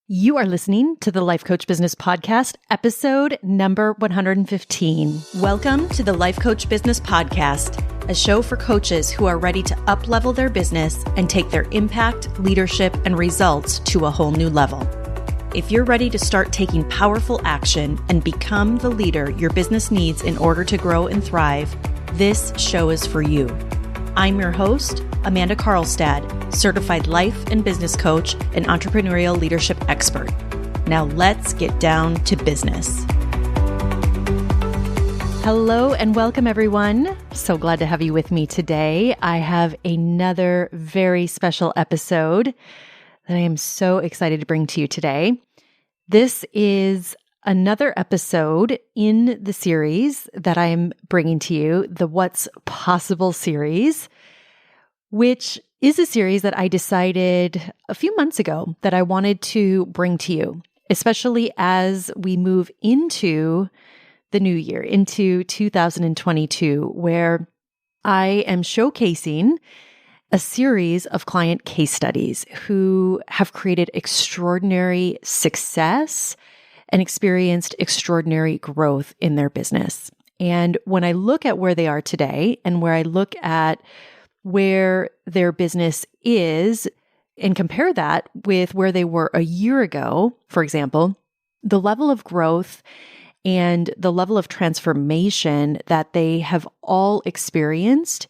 You are listening to the Life Coach Business Podcast, episode number 115. Welcome to the Life Coach Business Podcast, a show for coaches who are ready to up-level their business and take their impact, leadership, and results to a whole new level. If you're ready to start taking powerful action and become the leader your business needs in order to grow and thrive, this show is for you. I'm your host, Amanda Karlstad, certified life and business coach and entrepreneurial leadership expert. Now let's get down to business. Hello and welcome, everyone. So glad to have you with me today. I have another very special episode that I am so excited to bring to you today. This is another episode in the series that I am bringing to you, the What's Possible series, which is a series that I decided a few months ago that I wanted to bring to you, especially as we move into the new year, into 2022, where I am showcasing a series of client case studies who have created extraordinary success and experienced extraordinary growth in their business. And when I look at where they are today and where I look at where their business is and compare that with where they were a year ago, for example, the level of growth and the level of transformation that they have all experienced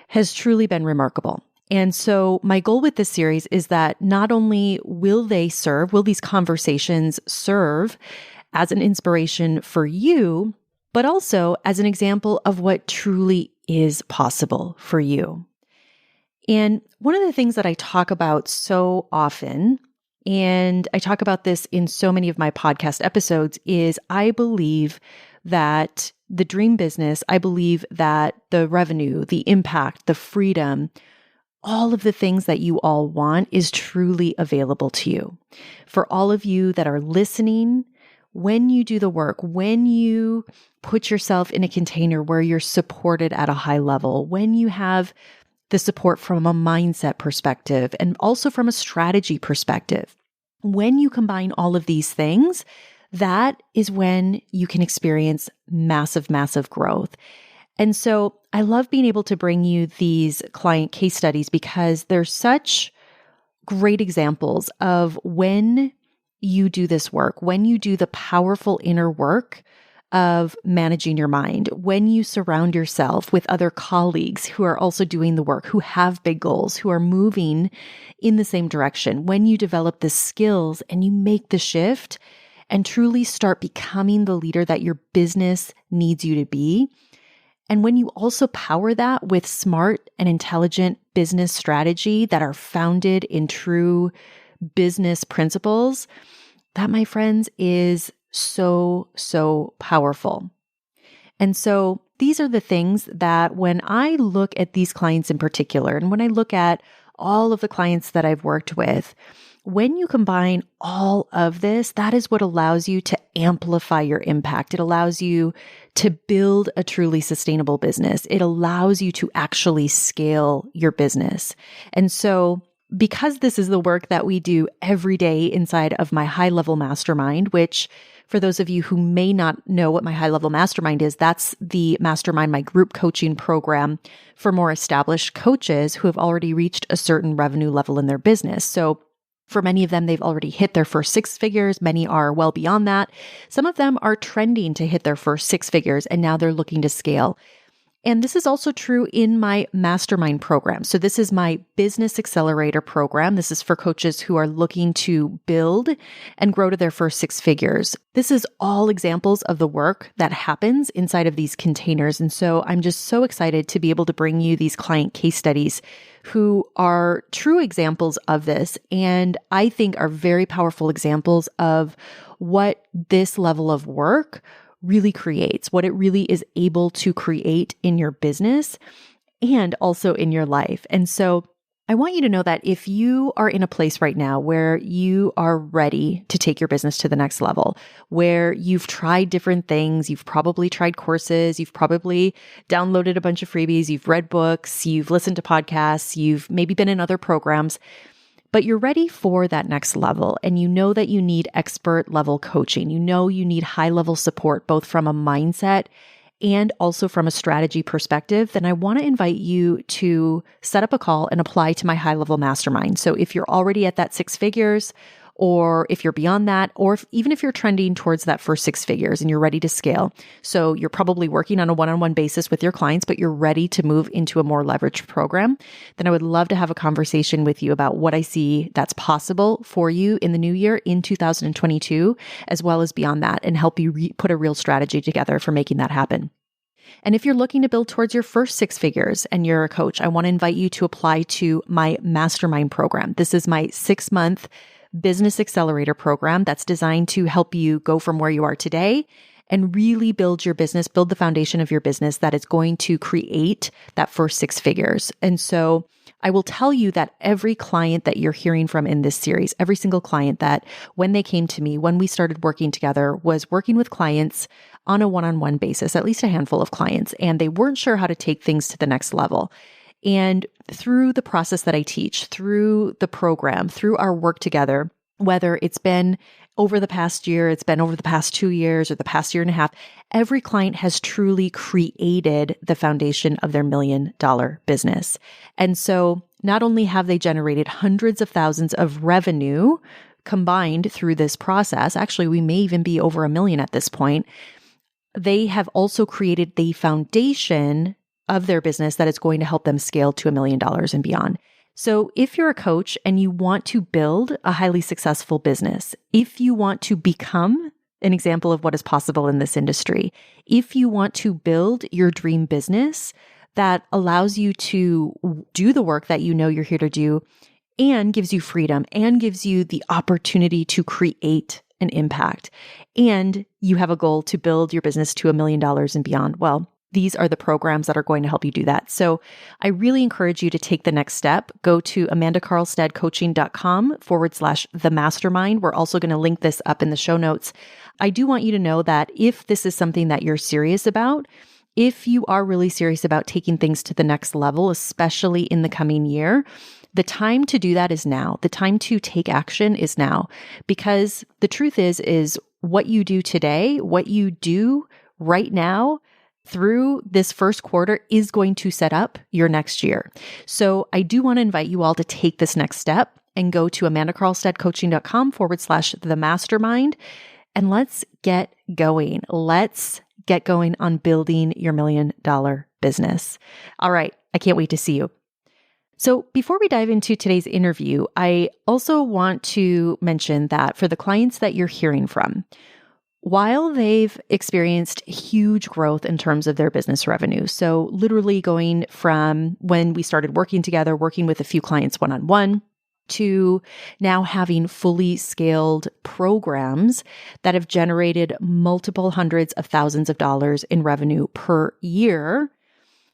has truly been remarkable. And so my goal with this series is that not only will these conversations serve as an inspiration for you, but also as an example of what truly is possible for you. And one of the things that I talk about so often, and I talk about this in so many of my podcast episodes, is I believe that the dream business, I believe that the revenue, the impact, the freedom, all of the things that you all want is truly available to you. For all of you that are listening, when you do the work, when you put yourself in a container where you're supported at a high level, when you have the support from a mindset perspective and also from a strategy perspective, when you combine all of these things, that is when you can experience massive, massive growth. And so I love being able to bring you these client case studies because they're such great examples of when you do this work, when you do the powerful inner work of managing your mind, when you surround yourself with other colleagues who are also doing the work, who have big goals, who are moving in the same direction, when you develop the skills and you make the shift and truly start becoming the leader that your business needs you to be. And when you also power that with smart and intelligent business strategy that are founded in true business principles, that, my friends, is so powerful. And so these are the things that when I look at these clients in particular, and when I look at all of the clients that I've worked with, when you combine all of this, that is what allows you to amplify your impact. It allows you to build a truly sustainable business. It allows you to actually scale your business. And so because this is the work that we do every day inside of my high-level mastermind, which for those of you who may not know what my high-level mastermind is, that's the mastermind, my group coaching program for more established coaches who have already reached a certain revenue level in their business. So for many of them, they've already hit their first six figures. Many are well beyond that. Some of them are trending to hit their first six figures, and now they're looking to scale. And this is also true in my mastermind program. So this is my business accelerator program. This is for coaches who are looking to build and grow to their first six figures. This is all examples of the work that happens inside of these containers. And so I'm just so excited to be able to bring you these client case studies who are true examples of this, and I think are very powerful examples of what this level of work really creates, what it really is able to create in your business and also in your life. And so I want you to know that if you are in a place right now where you are ready to take your business to the next level, where you've tried different things, you've probably tried courses, you've probably downloaded a bunch of freebies, you've read books, you've listened to podcasts, you've maybe been in other programs, but you're ready for that next level and you know that you need expert level coaching. You know you need high level support, both from a mindset and also from a strategy perspective, then I want to invite you to set up a call and apply to my high level mastermind. So if you're already at that 6 figures, or if you're beyond that, or even if you're trending towards that first 6 figures and you're ready to scale. So you're probably working on a one-on-one basis with your clients, but you're ready to move into a more leveraged program, then I would love to have a conversation with you about what I see that's possible for you in the new year in 2022, as well as beyond that, and help you put a real strategy together for making that happen. And if you're looking to build towards your first 6 figures and you're a coach, I want to invite you to apply to my Mastermind program. This is my 6-month business accelerator program that's designed to help you go from where you are today and really build your business, build the foundation of your business that is going to create that first 6 figures. And so I will tell you that every client that you're hearing from in this series, every single client that when they came to me, when we started working together, was working with clients on a one-on-one basis, at least a handful of clients, and they weren't sure how to take things to the next level. And through the process that I teach, through the program, through our work together, whether it's been over the past year, it's been over the past 2 years or the past year and a half, every client has truly created the foundation of their $1 million business. And so not only have they generated hundreds of thousands of revenue combined through this process, actually, we may even be over $1 million at this point, they have also created the foundation of their business that is going to help them scale to $1 million and beyond. So if you're a coach and you want to build a highly successful business, if you want to become an example of what is possible in this industry, if you want to build your dream business that allows you to do the work that you know you're here to do and gives you freedom and gives you the opportunity to create an impact, and you have a goal to build your business to $1 million and beyond, well, these are the programs that are going to help you do that. So I really encourage you to take the next step. Go to amandacarlstadcoaching.com/the mastermind. We're also going to link this up in the show notes. I do want you to know that if this is something that you're serious about, if you are really serious about taking things to the next level, especially in the coming year, the time to do that is now. The time to take action is now. Because the truth is what you do today, what you do right now, through this first quarter is going to set up your next year. So I do want to invite you all to take this next step and go to amandacarlstadcoaching.com/the mastermind. And let's get going. Let's get going on building your $1 million business. All right. I can't wait to see you. So before we dive into today's interview, I also want to mention that for the clients that you're hearing from, while they've experienced huge growth in terms of their business revenue, so literally going from when we started working together, working with a few clients one-on-one, to now having fully scaled programs that have generated multiple hundreds of thousands of dollars in revenue per year,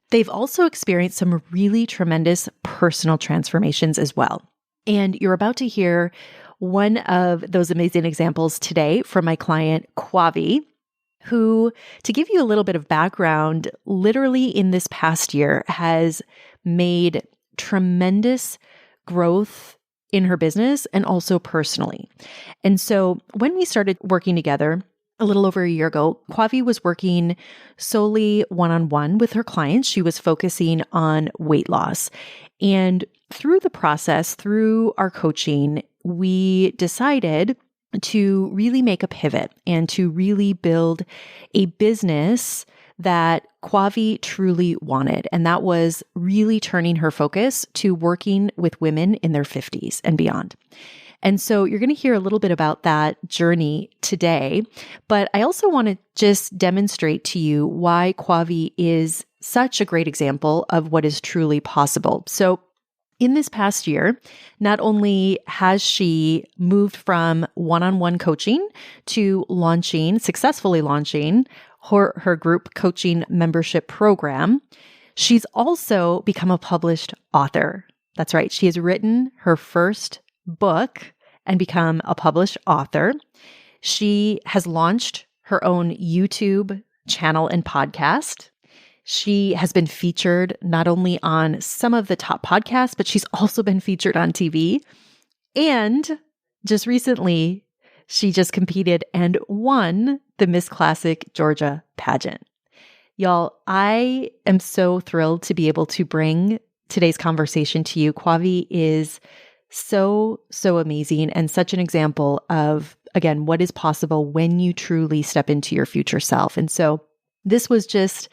they've also experienced some really tremendous personal transformations as well. And you're about to hear one of those amazing examples today from my client, Kwavi, who, to give you a little bit of background, literally in this past year has made tremendous growth in her business and also personally. And so when we started working together a little over a year ago, Kwavi was working solely one-on-one with her clients. She was focusing on weight loss. And through the process, through our coaching, we decided to really make a pivot and to really build a business that Kwavi truly wanted. And that was really turning her focus to working with women in their 50s and beyond. And so you're going to hear a little bit about that journey today, but I also want to just demonstrate to you why Kwavi is such a great example of what is truly possible. So in this past year, not only has she moved from one-on-one coaching to successfully launching her group coaching membership program, she's also become a published author. That's right. She has written her first book and become a published author. She has launched her own YouTube channel and podcast. She has been featured not only on some of the top podcasts, but she's also been featured on TV. And just recently, she just competed and won the Miss Classic Georgia pageant. Y'all, I am so thrilled to be able to bring today's conversation to you. Kwavi is so amazing and such an example of, again, what is possible when you truly step into your future self. And so this was just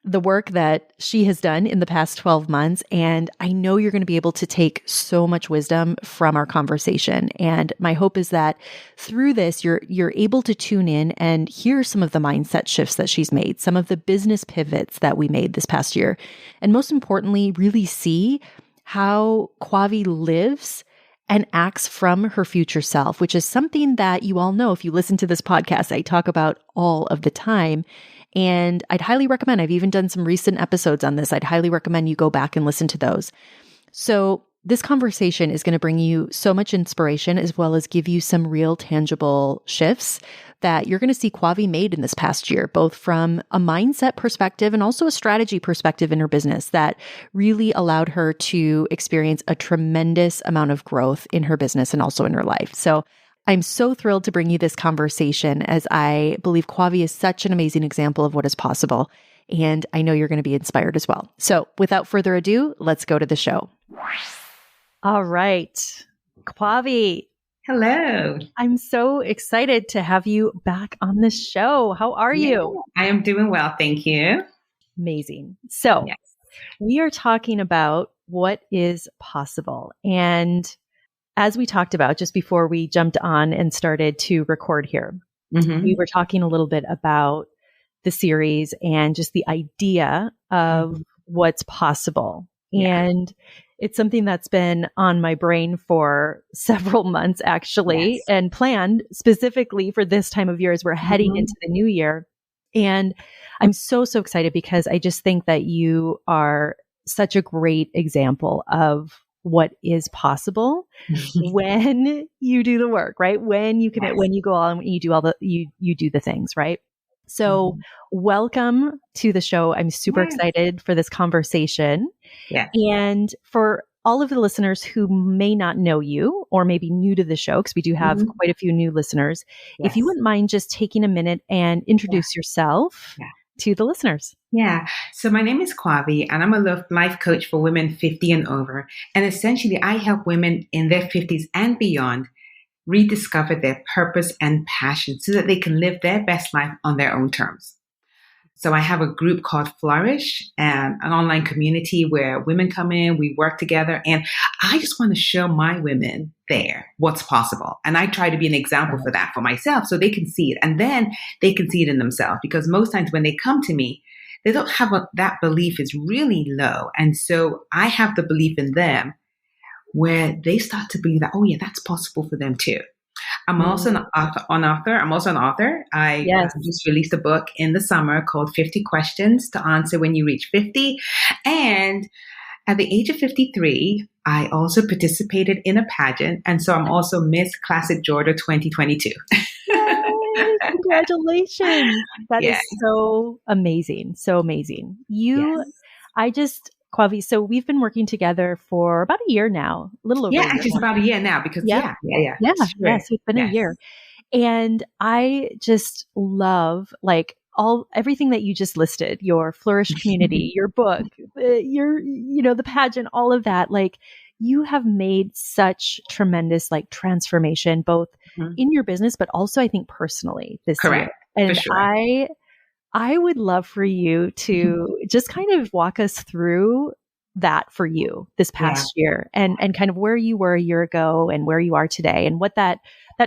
the work that she has done in the past 12 months. And I know you're going to be able to take so much wisdom from our conversation. And my hope is that through this, you're able to tune in and hear some of the mindset shifts that she's made, some of the business pivots that we made this past year. And most importantly, really see how Kwavi lives and acts from her future self, which is something that you all know if you listen to this podcast, I talk about all of the time. And I'd highly recommend, I've even done some recent episodes on this. I'd highly recommend you go back and listen to those. So this conversation is going to bring you so much inspiration as well as give you some real tangible shifts that you're going to see Kwavi made in this past year, both from a mindset perspective and also a strategy perspective in her business that really allowed her to experience a tremendous amount of growth in her business and also in her life. So I'm so thrilled to bring you this conversation as I believe Kwavi is such an amazing example of what is possible. And I know you're going to be inspired as well. So without further ado, let's go to the show. All right. Kwavi. Hello. I'm so excited to have you back on the show. How are you? I am doing well. Thank you. Amazing. So we are talking about what is possible. And as we talked about just before we jumped on and started to record here, we were talking a little bit about the series and just the idea of what's possible. Yeah. And it's something that's been on my brain for several months, actually, and planned specifically for this time of year as we're heading into the new year. And I'm so excited because I just think that you are such a great example of what is possible when you do the work, right? When you commit, when you go on, when you do all the, you do the things, right? So welcome to the show. I'm super excited for this conversation. Yeah. And for all of the listeners who may not know you or maybe new to the show, because we do have quite a few new listeners, if you wouldn't mind just taking a minute and introduce yourself to the listeners. Yeah. So my name is Kwavi and I'm a life coach for women 50 and over. And essentially I help women in their 50s and beyond rediscover their purpose and passion so that they can live their best life on their own terms. So I have a group called Flourish, and an online community where women come in, we work together, and I just want to show my women there what's possible. And I try to be an example for that for myself so they can see it, and then they can see it in themselves. Because most times when they come to me, they don't have that belief is really low. And so I have the belief in them where they start to believe that, oh yeah, that's possible for them too. I'm also an author. I just released a book in the summer called 50 Questions to Answer When You Reach 50. And at the age of 53, I also participated in a pageant. And so I'm also Miss Classic Georgia 2022. Yay, congratulations. That is so amazing. So amazing. Kwavi, so we've been working together for about a year now, a little over a year. Yeah, actually it's about a year now because So it's been a year. And I just love everything that you just listed, your Flourish community, your book, the pageant, all of that. Like you have made such tremendous transformation, both in your business, but also I think personally this year. And I would love for you to just kind of walk us through that for you this past year and kind of where you were a year ago and where you are today and what that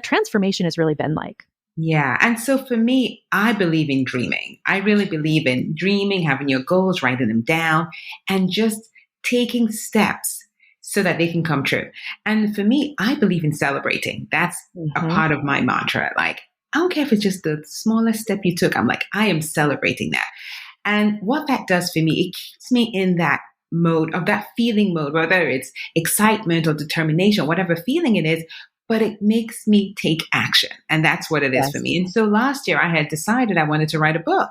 transformation has really been like. Yeah. And so for me, I believe in dreaming. I really believe in dreaming, having your goals, writing them down, and just taking steps so that they can come true. And for me, I believe in celebrating. That's a part of my mantra. I don't care if it's just the smallest step you took. I'm I am celebrating that. And what that does for me, it keeps me in that mode of that feeling mode, whether it's excitement or determination, whatever feeling it is, but it makes me take action. And that's what it is for me. And so last year I had decided I wanted to write a book.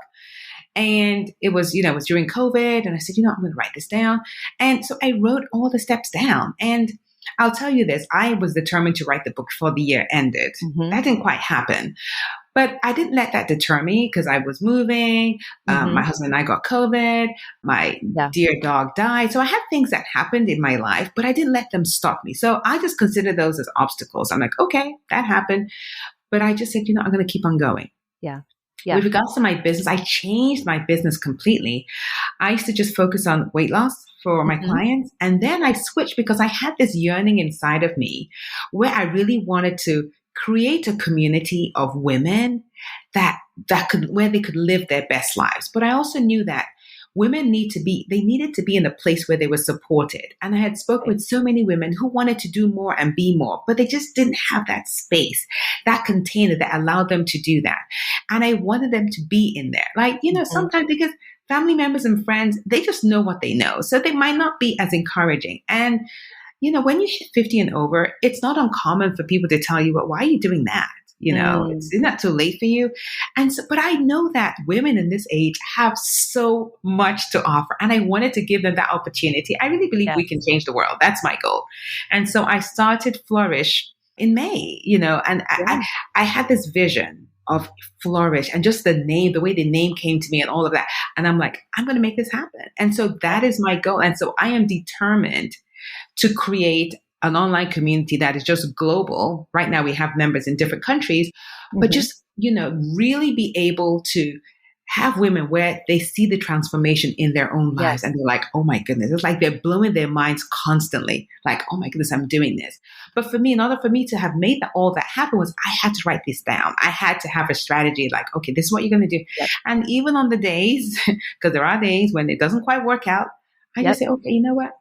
And it was, it was during COVID. And I said, I'm going to write this down. And so I wrote all the steps down. And I'll tell you this. I was determined to write the book before the year ended. Mm-hmm. That didn't quite happen. But I didn't let that deter me because I was moving. Mm-hmm. My husband and I got COVID. My Yeah. dear dog died. So I had things that happened in my life, but I didn't let them stop me. So I just consider those as obstacles. I'm like, okay, that happened. But I just said, I'm going to keep on going. Yeah. Yeah. With regards to my business, I changed my business completely. I used to just focus on weight loss for my clients. And then I switched because I had this yearning inside of me where I really wanted to create a community of women that where they could live their best lives. But I also knew that women needed to be in a place where they were supported. And I had spoken with so many women who wanted to do more and be more, but they just didn't have that space, that container that allowed them to do that. And I wanted them to be in there. Like, sometimes because family members and friends, they just know what they know. So they might not be as encouraging. And when you hit 50 and over, it's not uncommon for people to tell you, well, why are you doing that? Isn't that too late for you? And so, but I know that women in this age have so much to offer, and I wanted to give them that opportunity. I really believe we can change the world. That's my goal. And so I started Flourish in May, and I had this vision of Flourish and just the way the name came to me and all of that. And I'm like, I'm going to make this happen. And so that is my goal. And so I am determined to create an online community that is just global. Right now we have members in different countries, but just, really be able to have women where they see the transformation in their own lives and they're like, oh my goodness, it's like they're blowing their minds constantly. Like, oh my goodness, I'm doing this. But for me, in order for me to have made all that happen was I had to write this down. I had to have a strategy like, okay, this is what you're going to do. Yep. And even on the days, because there are days when it doesn't quite work out, I just say, okay, you know what?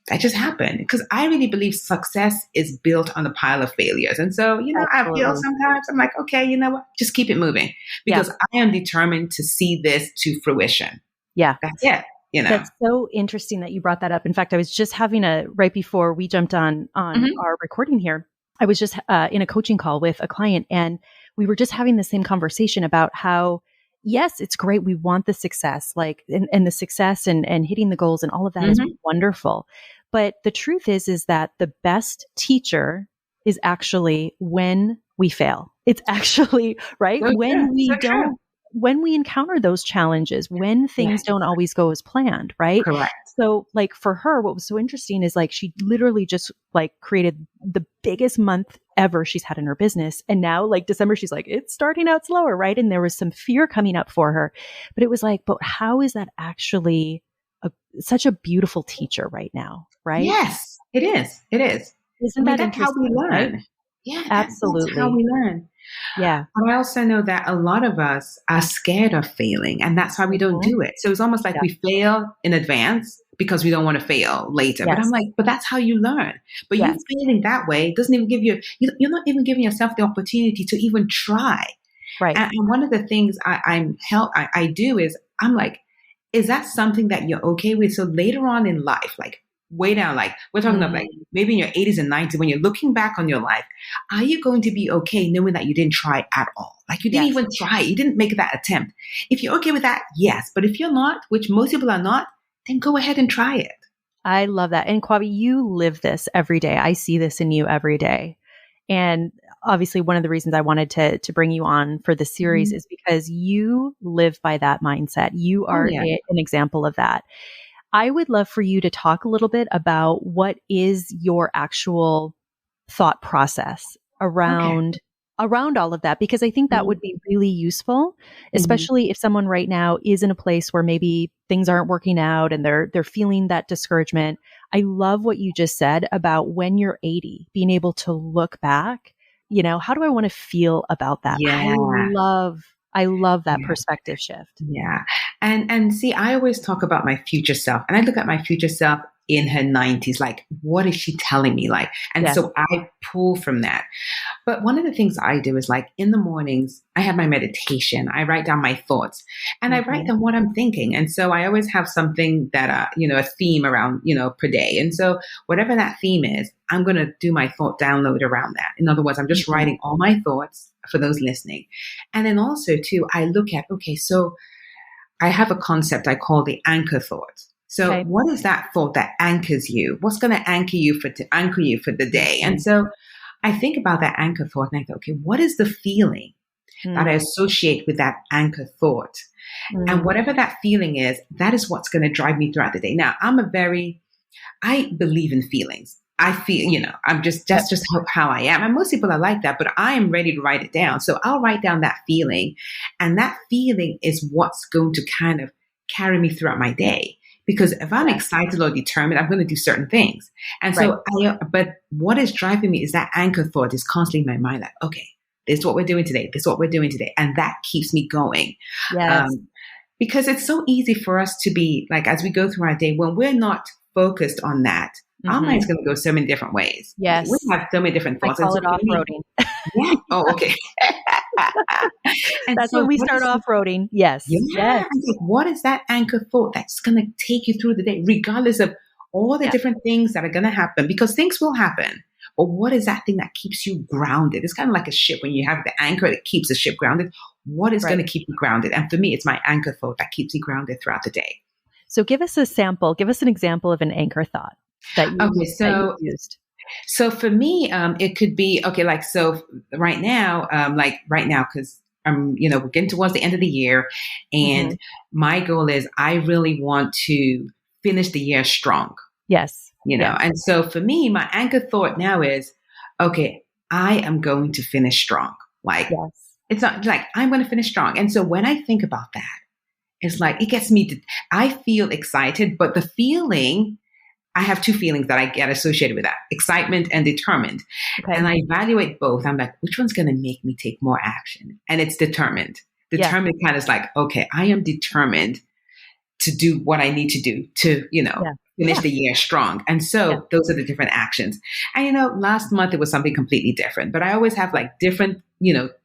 That just happened, because I really believe success is built on a pile of failures. And so, I feel sometimes I'm like, okay, you know what? Just keep it moving, because I am determined to see this to fruition. Yeah. That's it. That's so interesting that you brought that up. In fact, I was just having right before we jumped on our recording here, I was just in a coaching call with a client, and we were just having the same conversation about how, yes, it's great. We want the success, and the success and hitting the goals and all of that is wonderful. But the truth is that the best teacher is actually when we fail. It's actually right when we encounter those challenges, when things don't always go as planned, right? Correct. So for her, what was so interesting is she literally just created the biggest month ever she's had in her business. And now December, she's like, it's starting out slower, right? And there was some fear coming up for her, but it was but how is that actually such a beautiful teacher right now, right? Yes, it is. It is. Isn't that that's interesting? How we learn. Right? Yeah, absolutely. That's how we learn. Yeah. But I also know that a lot of us are scared of failing, and that's why we don't do it. So it's almost like we fail in advance because we don't want to fail later. Yes. But I'm like, but that's how you learn. But you failing that way doesn't even give you're not even giving yourself the opportunity to even try. Right. And one of the things I do is I'm like, is that something that you're okay with? So later on in life, way down, we're talking about maybe in your 80s and 90s, when you're looking back on your life, are you going to be okay knowing that you didn't try at all? You didn't even try. You didn't make that attempt. If you're okay with that, yes. But if you're not, which most people are not, then go ahead and try it. I love that. And Kwavi, you live this every day. I see this in you every day. And obviously one of the reasons I wanted to bring you on for the series is because you live by that mindset. You are an example of that. I would love for you to talk a little bit about what is your actual thought process around all of that, because I think that would be really useful, especially if someone right now is in a place where maybe things aren't working out and they're feeling that discouragement. I love what you just said about when you're 80, being able to look back, how do I want to feel about that? Yeah. I love that perspective shift. Yeah. And see, I always talk about my future self, and I look at my future self in her 90s, what is she telling me? And so I pull from that. But one of the things I do is in the mornings, I have my meditation. I write down my thoughts, and I write down what I'm thinking. And so I always have something that, a theme around, per day. And so whatever that theme is, I'm going to do my thought download around that. In other words, I'm just writing all my thoughts for those listening. And then also too, I look at, okay, so I have a concept I call the anchor thought. So what is that thought that anchors you? What's going to anchor you for the day? And so I think about that anchor thought and I go, okay, what is the feeling that I associate with that anchor thought? And whatever that feeling is, that is what's going to drive me throughout the day. Now, I believe in feelings. I feel, that's just how I am. And most people are like that, but I am ready to write it down. So I'll write down that feeling. And that feeling is what's going to kind of carry me throughout my day. Because if I'm excited or determined, I'm going to do certain things. And so, but what is driving me is that anchor thought is constantly in my mind, like, okay, this is what we're doing today. This is what we're doing today. And that keeps me going. Yes. Because it's so easy for us to be like, as we go through our day, when we're not focused on that, our mind's going to go so many different ways. Yes. We have so many different thoughts. I call it off-roading. Yeah. Oh, okay. That's when we start off-roading. Yes. Yeah. Like, what is that anchor thought that's going to take you through the day, regardless of all the different things that are going to happen? Because things will happen. But what is that thing that keeps you grounded? It's kind of like a ship. When you have the anchor that keeps the ship grounded, what is going to keep you grounded? And for me, it's my anchor thought that keeps me grounded throughout the day. So give us an example of an anchor thought that you used. So for me, it could be, so right now, because we're getting towards the end of the year, and my goal is I really want to finish the year strong. Yes. And so for me, my anchor thought now is, okay, I am going to finish strong. It's not like I'm going to finish strong. And so when I think about that, it's like, it gets me I feel excited, but the feeling, I have two feelings that I get associated with that: excitement and determined. Okay. And I evaluate both. I'm like, which one's going to make me take more action? And it's determined. Determined kind of is like, okay, I am determined to do what I need to do to, finish the year strong. And so those are the different actions. And, last month it was something completely different, but I always have like different,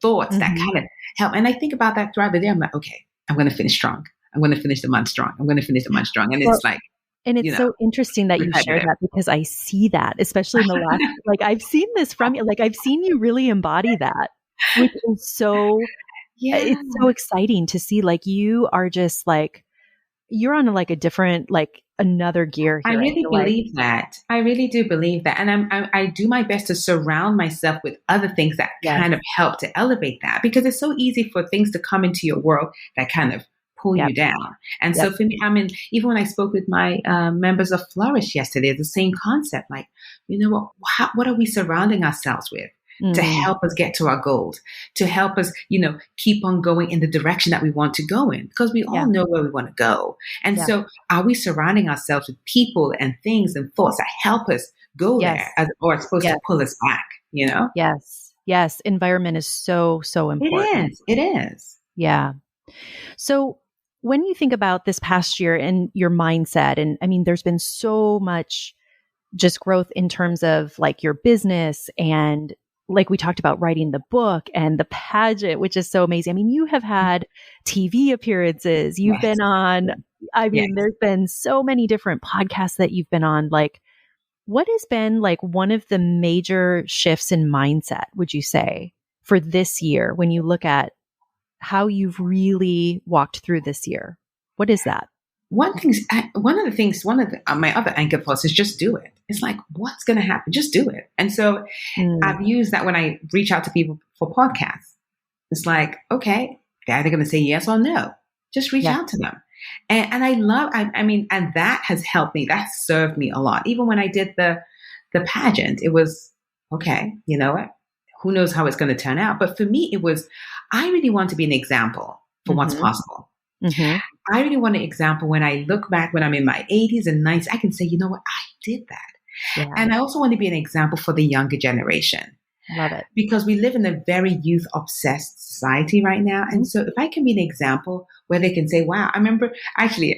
thoughts that kind of help. And I think about that throughout the day. I'm like, okay, I'm going to finish strong. I'm going to finish the month strong. I'm going to finish the month strong. And it's like, and it's so interesting that you share that, because I see that, especially in the last, I've seen this from you. I've seen you really embody that, which is so, it's so exciting to see. You are just you're on a different, another gear here. I really believe that. I really do believe that. And I do my best to surround myself with other things that kind of help to elevate that, because it's so easy for things to come into your world that kind of pull you down. And so for me, even when I spoke with my members of Flourish yesterday, the same concept, what are we surrounding ourselves with to help us get to our goals, to help us, keep on going in the direction that we want to go in, because we all know where we want to go. And so are we surrounding ourselves with people and things and thoughts that help us go there, or it's supposed to pull us back, Yes. Yes. Environment is so, so important. It is. Yeah. So when you think about this past year and your mindset, and there's been so much just growth in terms of your business, and we talked about writing the book and the pageant, which is so amazing. You have had TV appearances. You've been on, there's been so many different podcasts that you've been on. What has been one of the major shifts in mindset, would you say, for this year when you look at how you've really walked through this year? What is that? One of my other anchor thoughts is just do it. It's like, what's going to happen? Just do it. And so I've used that when I reach out to people for podcasts. It's like, okay, they're either going to say yes or no. Just reach out to them. And I love, and that has helped me. That served me a lot. Even when I did the pageant, it was, okay, you know what? Who knows how it's going to turn out? But for me, it was, I really want to be an example for what's possible. I really want an example when I look back when I'm in my 80s and 90s, I can say, you know what? I did that. Yeah. And I also want to be an example for the younger generation. Love it. Because we live in a very youth-obsessed society right now. And so if I can be an example where they can say, wow, I remember actually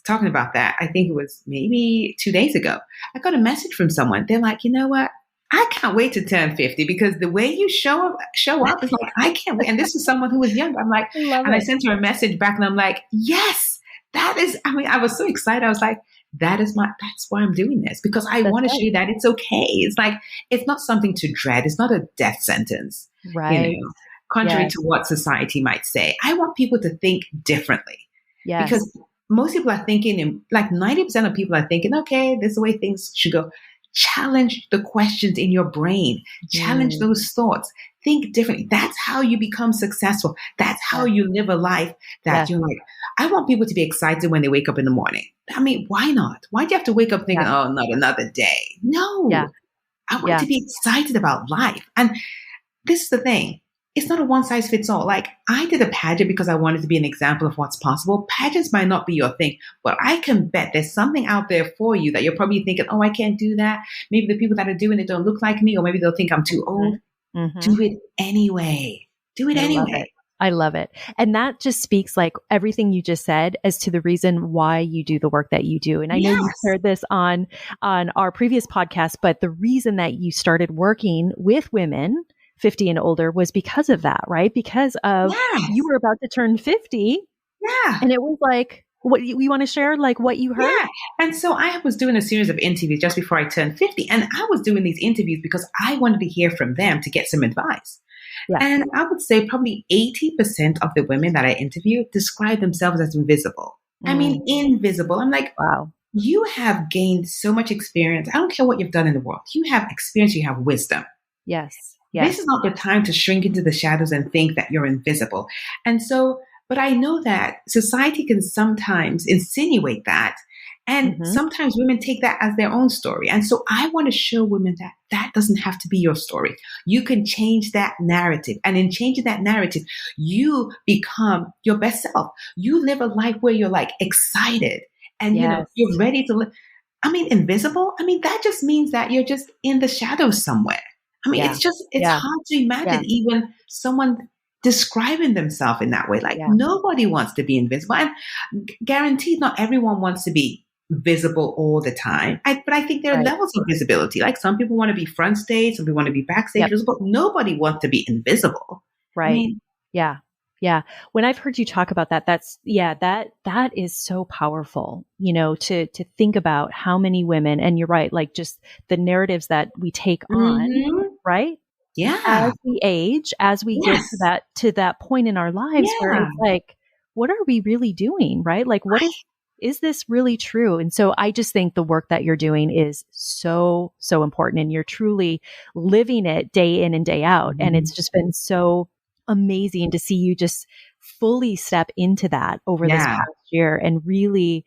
talking about that. I think it was maybe 2 days ago. I got a message from someone. They're like, you know what? I can't wait to turn 50 because the way you show up is like, I can't wait. And this is someone who was younger. I'm like, I sent her a message back and I'm like, yes, that is, I was so excited. I was like, that's why I'm doing this, because I want to show you that it's okay. It's like, it's not something to dread. It's not a death sentence, right? Contrary to what society might say. I want people to think differently. Yes. Because most people are thinking, like 90% of people are thinking, okay, this is the way things should go. Challenge the questions in your brain. Challenge those thoughts. Think differently. That's how you become successful. That's how you live a life that you're like, I want people to be excited when they wake up in the morning. I mean, why not? Why do you have to wake up thinking, oh, not another day? No. I want to be excited about life. And this is the thing. It's not a one size fits all. Like, I did a pageant because I wanted to be an example of what's possible. Pageants might not be your thing, but I can bet there's something out there for you that you're probably thinking, oh, I can't do that. Maybe the people that are doing it don't look like me, or maybe they'll think I'm too old. Do it anyway. Do it anyway. I love it. And that just speaks like everything you just said as to the reason why you do the work that you do. And I know you shared this on our previous podcast, but the reason that you started working with women 50 and older was because of that, right? Because of you were about to turn 50. Yeah. And it was like, what you want to share, like what you heard? Yeah. And so I was doing a series of interviews just before I turned 50. And I was doing these interviews because I wanted to hear from them to get some advice. Yeah. And I would say probably 80% of the women that I interviewed describe themselves as invisible. I mean, invisible. I'm like, wow, you have gained so much experience. I don't care what you've done in the world. You have experience, you have wisdom. Yes. This is not the time to shrink into the shadows and think that you're invisible. And so, but I know that society can sometimes insinuate that. And sometimes women take that as their own story. And so I want to show women that that doesn't have to be your story. You can change that narrative. And in changing that narrative, you become your best self. You live a life where you're like excited and you know, you're ready to live. I mean, invisible. I mean, that just means that you're just in the shadows somewhere. I mean, it's hard to imagine even someone describing themselves in that way. Like nobody wants to be invisible, and guaranteed not everyone wants to be visible all the time. But I think there are levels of visibility. Like some people want to be front stage, some people want to be backstage, but nobody wants to be invisible. Right. I mean, yeah. When I've heard you talk about that, that is so powerful, you know, to think about how many women, and you're right, like just the narratives that we take on, right? Yeah. As we age, as we get to that point in our lives where it's like, what are we really doing? Right? Like, what is this really true? And so I just think the work that you're doing is so, so important, and you're truly living it day in and day out. And it's just been so amazing to see you just fully step into that over this past year and really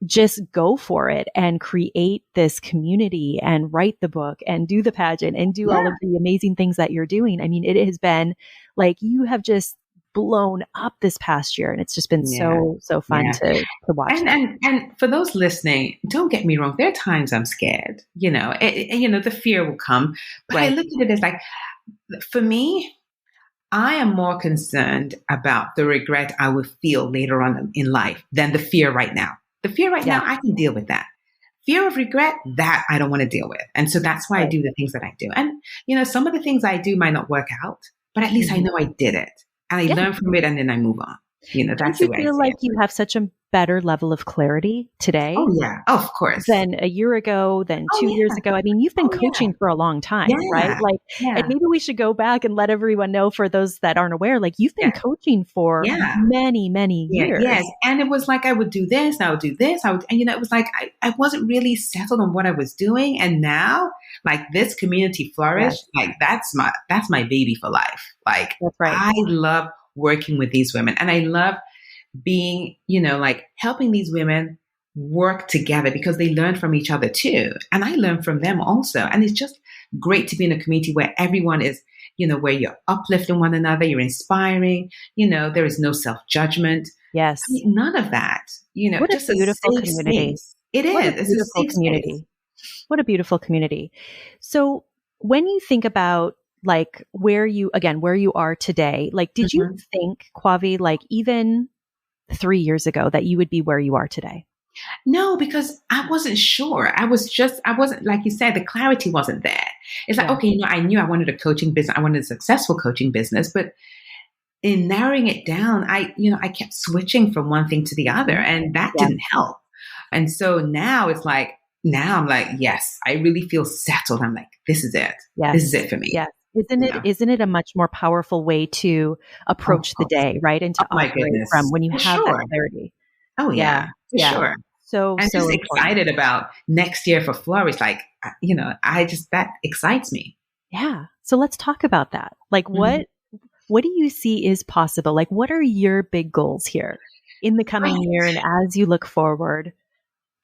just go for it and create this community and write the book and do the pageant and do all of the amazing things that you're doing. I mean, it has been like you have just blown up this past year, and it's just been so fun to watch. And for those listening, don't get me wrong. There are times I'm scared, you know, the fear will come, but I look at it as like, for me, I am more concerned about the regret I will feel later on in life than the fear right now. The fear right now, I can deal with that. Fear of regret, that I don't want to deal with. And so that's why I do the things that I do. And, you know, some of the things I do might not work out, but at least I know I did it. And I learn from it, and then I move on. You know, that's the way I feel like you have such a better level of clarity today. Oh, yeah. Oh, of course. Than a year ago, than 2 years ago. I mean, you've been coaching for a long time, right? Like, and maybe we should go back and let everyone know, for those that aren't aware, like you've been coaching for many, many years. Yes. And it was like, I would do this, I would do this. And, you know, it was like, I wasn't really settled on what I was doing. And now, like, this community flourished. Like, that's my baby for life. Like, I love working with these women, and I love being, you know, like helping these women work together because they learn from each other too. And I learn from them also. And it's just great to be in a community where everyone is, you know, where you're uplifting one another, you're inspiring, you know, there is no self-judgment. Yes. I mean, none of that, you know, what just a beautiful community. Space. It is. What a beautiful community. What a beautiful community. So when you think about like where you are today, like, did you think, Kwavi, like even 3 years ago that you would be where you are today? No, because I wasn't sure. I wasn't, like you said, the clarity wasn't there. It's like, okay, you know, I knew I wanted a coaching business. I wanted a successful coaching business, but in narrowing it down, I kept switching from one thing to the other, and that didn't help. And so now I'm like, yes, I really feel settled. I'm like, this is it. Yes. This is it for me. Yeah. Isn't it a much more powerful way to approach the day, right? And to operate from when you have that clarity. Oh yeah, for Yeah. sure. So, I'm so just important. excited about next year for Flourish. Like, that excites me. Yeah. So let's talk about that. Like Mhm. what do you see is possible? Like what are your big goals here in the coming Right. year and as you look forward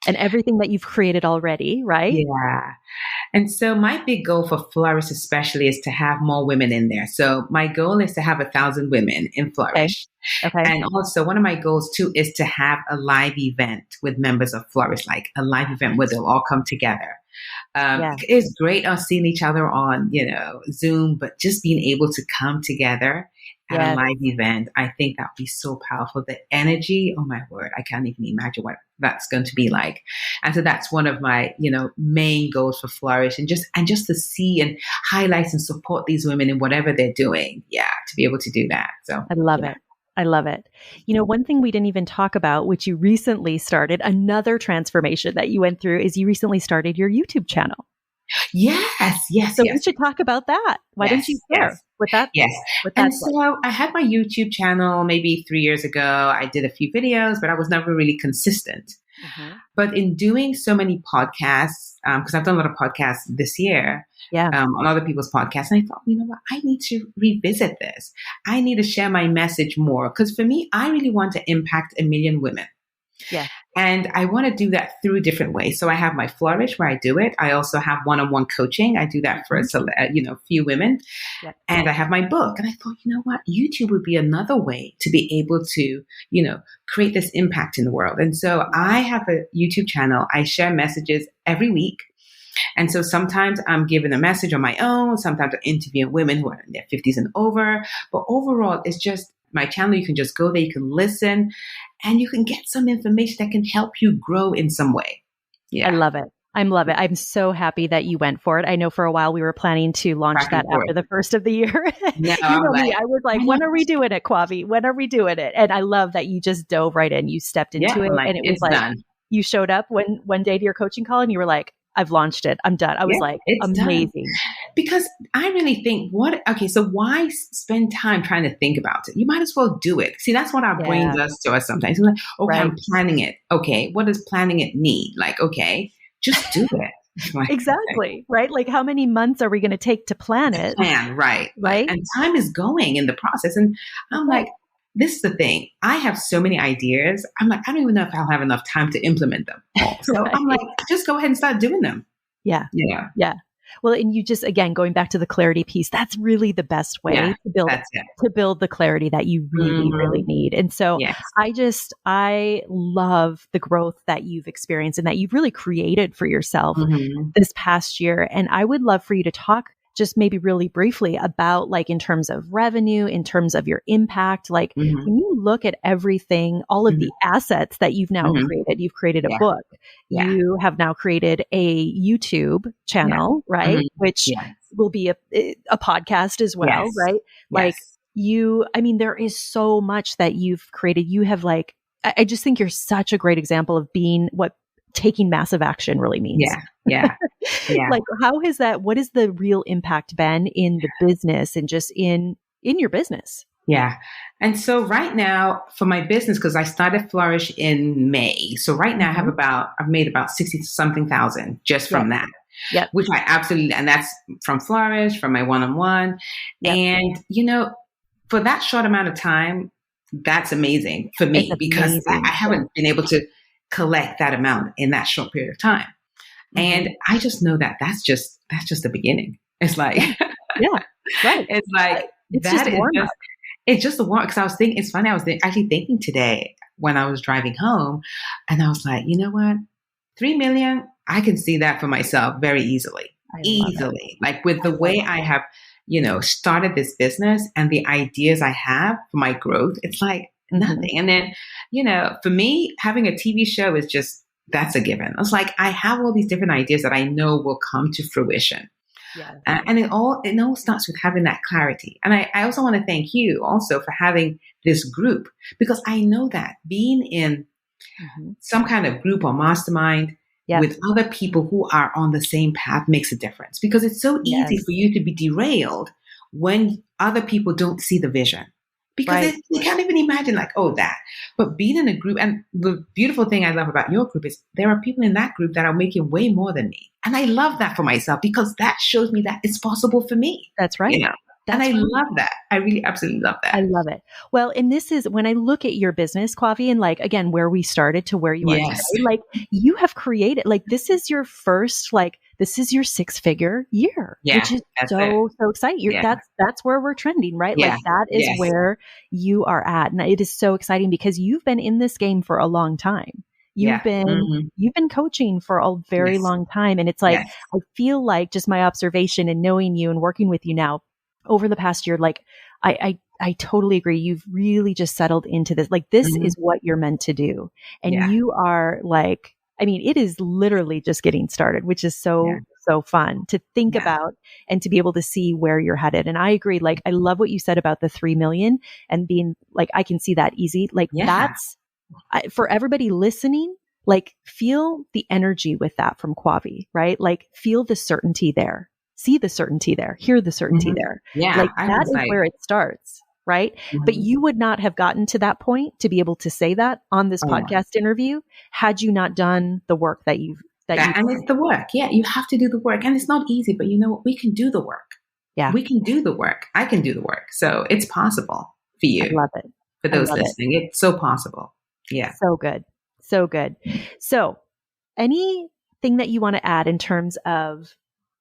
and everything that you've created already, right? Yeah. And so my big goal for Flourish especially is to have more women in there. So my goal is to have 1,000 women in Okay. Flourish. Okay. And also one of my goals too is to have a live event with members of Flourish, like a live event where they'll all come together. Yeah. It's great us seeing each other on, Zoom, but just being able to come together at a Yes. live event, I think that would be so powerful. The energy, oh my word, I can't even imagine what that's going to be like. And so that's one of my, main goals for Flourish, and just to see and highlight and support these women in whatever they're doing. Yeah, to be able to do that. So I love yeah. it. I love it. One thing we didn't even talk about, which you recently started, another transformation that you went through is you recently started your YouTube channel. Yes, yes, So we yes. should talk about that. Why don't Yes, you yes, share what that yes. what And that's like? so I had my YouTube channel maybe 3 years ago. I did a few videos, but I was never really consistent. Mhm. But in doing so many podcasts, because I've done a lot of podcasts this year Yeah. on other people's podcasts, and I thought, you know what, I need to revisit this. I need to share my message more, because for me, I really want to impact 1 million women. Yeah. And I want to do that through different ways. So I have my Flourish where I do it. I also have one-on-one coaching. I do that for few women. Yep. And I have my book. And I thought, you know what? YouTube would be another way to be able to, create this impact in the world. And so I have a YouTube channel. I share messages every week. And so sometimes I'm giving a message on my own. Sometimes I'm interviewing women who are in their 50s and over. But overall, it's just my channel. You can just go there, you can listen, and you can get some information that can help you grow in some way. I Yeah. love it. I love it. I'm so happy that you went for it. I know for a while we were planning to launch Back that and forth. after the first of the year. No, You I'm know me, like, I was like, why when not? are we doing it, Kwavi? When are we doing it? And I love that you just dove right in. You stepped Yeah, into it, I'm like, and it was it's like done. you showed up one day to your coaching call and you were like, I've launched it. I'm done. I was Yeah, like, it's done. amazing. Because I really think so why spend time trying to think about it? You might as well do it. See, that's what our brain Yeah. does to us sometimes. We're like, okay, Right. I'm planning it. Okay, what does planning it mean? Like, okay, just do it. Like, Exactly. Right. Like how many months are we going to take to plan it? plan, right. Right. And time is going in the process. And That's I'm right. like, this is the thing. I have so many ideas. I'm like, I don't even know if I'll have enough time to implement them all. So I'm like, just go ahead and start doing them. Yeah. Yeah. Yeah. Well, and you just, again, going back to the clarity piece, that's really the best way Yeah, to build that's it. the clarity that you really, really need. And so Yes. I love the growth that you've experienced and that you've really created for yourself Mhm. this past year. And I would love for you to talk just maybe really briefly about like in terms of revenue, in terms of your impact, like Mhm. when you look at everything, all of the assets that you've now Mhm. created, you've created a Yeah. book, Yeah. you have now created a YouTube channel, right? Mhm. Which Yes. will be a podcast as well, Yes. right? Like Yes. there is so much that you've created. You have like, I just think you're such a great example of being what taking massive action really means. Yeah. Yeah. Yeah. Like what has the real impact been in the business and just in your business? Yeah. And so right now for my business, because I started Flourish in May. So right now I've made about 60 something thousand just from that. Yep. Which I absolutely, and that's from Flourish, from my one-on-one. Yep. And, for that short amount of time, that's amazing for me because I haven't been able to collect that amount in that short period of time. And I just know that that's just the beginning. It's like, yeah, right. It's like, it's just warm up. It's just a warm, because I was thinking, it's funny, I was actually thinking today when I was driving home, and I was like, you know what, 3 million, I can see that for myself very easily. Like with the way I have, started this business and the ideas I have for my growth, it's like nothing. And then, for me, having a TV show is just, that's a given. It's like, I have all these different ideas that I know will come to fruition. Yeah. And it all starts with having that clarity. And I also want to thank you also for having this group, because I know that being in some kind of group or mastermind with other people who are on the same path makes a difference, because it's so easy for you to be derailed when other people don't see the vision. because Right. they can't even imagine like, oh, that. But being in a group, and the beautiful thing I love about your group is there are people in that group that are making way more than me. And I love that for myself because that shows me that it's possible for me. That's right. You know? That's and I right. love that. I really absolutely love that. I love it. Well, and this is when I look at your business, Kwavi, and like, again, where we started to where you are Yes. today, like you have created, like, this is your first, like, this is your 6-figure year, Yeah, which is that's so exciting. Yeah. That's where we're trending, right? Yeah. Like that is Yes. where you are at. And it is so exciting because you've been in this game for a long time. You've been coaching for a very Yes. long time. And it's like, Yes. I feel like just my observation and knowing you and working with you now over the past year, like I totally agree. You've really just settled into this. Like this is what you're meant to do. And you are like, I mean, it is literally just getting started, which is so fun to think about and to be able to see where you're headed. And I agree. Like, I love what you said about the 3 million and being like, I can see that easy. Like that's for everybody listening, like feel the energy with that from Kwavi, right? Like feel the certainty there, see the certainty there, hear the certainty there. Yeah. Like that is where it starts. Right. But you would not have gotten to that point to be able to say that on this podcast interview had you not done the work that you've and it's the work. Yeah. You have to do the work. And it's not easy, but you know what? We can do the work. Yeah. We can do the work. I can do the work. So it's possible for you. I love it. For those listening. It's so possible. Yeah. So good. So good. So anything that you want to add in terms of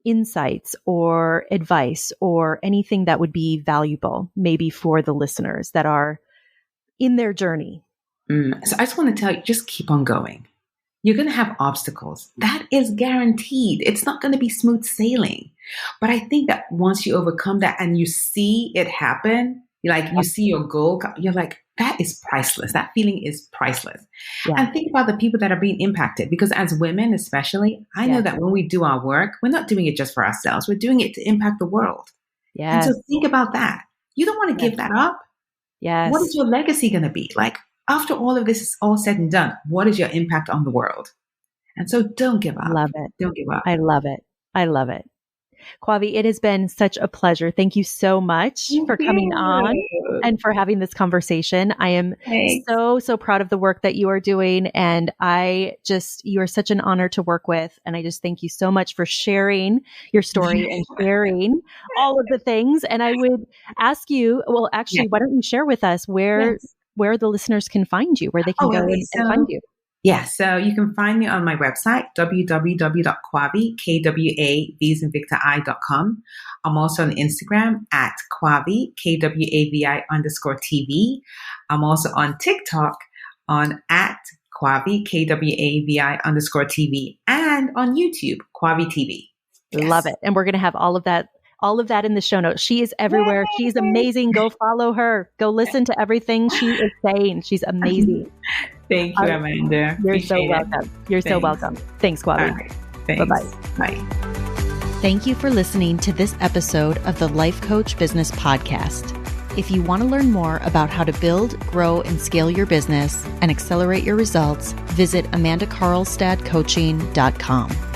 insights or advice or anything that would be valuable maybe for the listeners that are in their journey? So I just want to tell you, just keep on going. You're going to have obstacles. That is guaranteed. It's not going to be smooth sailing. But I think that once you overcome that and you see it happen, like you see your goal, you're like, that is priceless. That feeling is priceless. Yeah. And think about the people that are being impacted, because as women, especially, I know that when we do our work, we're not doing it just for ourselves. We're doing it to impact the world. Yeah. And so think about that. You don't want to give that up. Yes. What is your legacy going to be? Like after all of this is all said and done, what is your impact on the world? And so don't give up. Love it. Don't give up. I love it. I love it. Kwavi, it has been such a pleasure. Thank you so much for coming on and for having this conversation. I am so proud of the work that you are doing. And you are such an honor to work with. And I just thank you so much for sharing your story and sharing all of the things. And I would ask you, well, actually, why don't you share with us where the listeners can find you, where they can go and find you? Yeah, so you can find me on my website, www.kwavi, KWAVisandVictorI.com. I'm also on Instagram at Kwavi, KWAVI_TV. I'm also on TikTok on at Kwavi, KWAVI_TV, and on YouTube, Kwavi TV. Yes. Love it. And we're going to have all of that in the show notes. She is everywhere. She's amazing. Go follow her. Go listen to everything she is saying. She's amazing. Thank you, Amanda. You're so welcome. You're so welcome. Thanks, Kwavi. Right. Thanks. Bye-bye. Bye. Thank you for listening to this episode of the Life Coach Business Podcast. If you want to learn more about how to build, grow, and scale your business and accelerate your results, visit amandacarlstadcoaching.com.